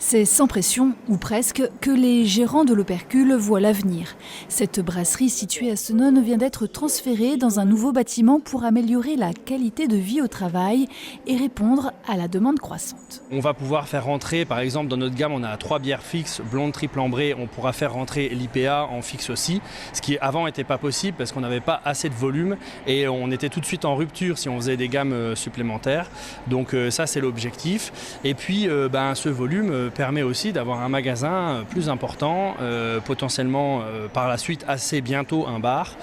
C'est sans pression, ou presque, que les gérants de l'Opercule voient l'avenir. Cette brasserie située à Senones vient d'être transférée dans un nouveau bâtiment pour améliorer la qualité de vie au travail et répondre à la demande croissante. On va pouvoir faire rentrer, par exemple, dans notre gamme, on a 3 bières fixes, blonde, triple ambrée. On pourra faire rentrer l'IPA en fixe aussi, ce qui avant n'était pas possible parce qu'on n'avait pas assez de volume et on était tout de suite en rupture si on faisait des gammes supplémentaires. Donc ça, c'est l'objectif. Et puis, ce volume permet aussi d'avoir un magasin plus important, potentiellement par la suite assez bientôt un bar,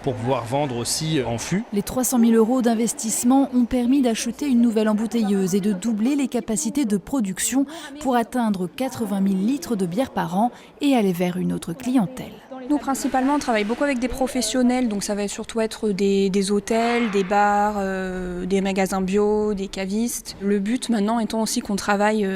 pour pouvoir vendre aussi en fût. Les 300 000 € d'investissement ont permis d'acheter une nouvelle embouteilleuse et de doubler les capacités de production pour atteindre 80 000 litres de bière par an et aller vers une autre clientèle. Nous, principalement, on travaille beaucoup avec des professionnels, donc ça va surtout être des hôtels, des bars, des magasins bio, des cavistes. Le but maintenant étant aussi qu'on travaille,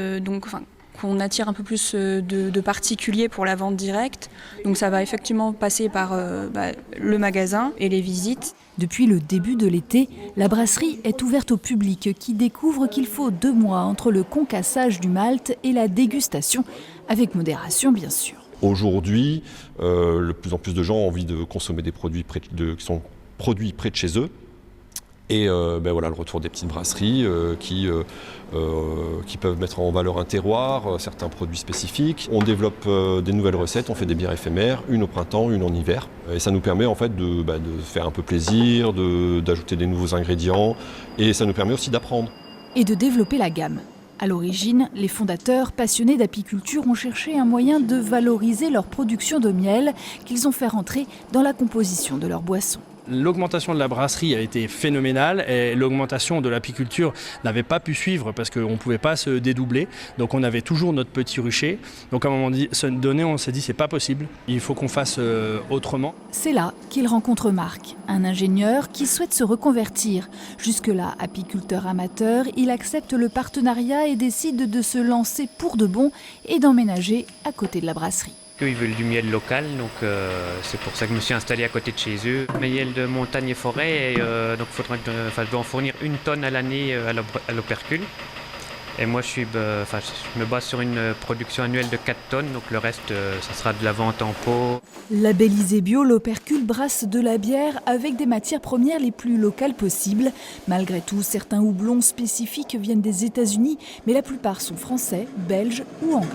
qu'on attire un peu plus de particuliers pour la vente directe. Donc ça va effectivement passer par le magasin et les visites. Depuis le début de l'été, la brasserie est ouverte au public qui découvre qu'il faut 2 mois entre le concassage du malt et la dégustation, avec modération bien sûr. Aujourd'hui, de plus en plus de gens ont envie de consommer des produits qui sont produits près de chez eux. Et le retour des petites brasseries qui peuvent mettre en valeur un terroir, certains produits spécifiques. On développe des nouvelles recettes, on fait des bières éphémères, une au printemps, une en hiver. Et ça nous permet en fait de faire un peu plaisir, d'ajouter des nouveaux ingrédients. Et ça nous permet aussi d'apprendre. Et de développer la gamme. À l'origine, les fondateurs, passionnés d'apiculture, ont cherché un moyen de valoriser leur production de miel qu'ils ont fait rentrer dans la composition de leur boisson. L'augmentation de la brasserie a été phénoménale et l'augmentation de l'apiculture n'avait pas pu suivre parce qu'on ne pouvait pas se dédoubler. Donc on avait toujours notre petit rucher. Donc à un moment donné, on s'est dit c'est pas possible, il faut qu'on fasse autrement. C'est là qu'il rencontre Marc, un ingénieur qui souhaite se reconvertir. Jusque-là, apiculteur amateur, il accepte le partenariat et décide de se lancer pour de bon et d'emménager à côté de la brasserie. Ils veulent du miel local, donc c'est pour ça que je me suis installé à côté de chez eux. Miel de montagne et forêt, et donc je dois en fournir 1 tonne à l'année à l'Opercule. Et moi je me base sur une production annuelle de 4 tonnes, donc le reste ça sera de la vente en pot. Labellisé bio, l'Opercule brasse de la bière avec des matières premières les plus locales possibles. Malgré tout, certains houblons spécifiques viennent des États-Unis, mais la plupart sont français, belges ou anglais.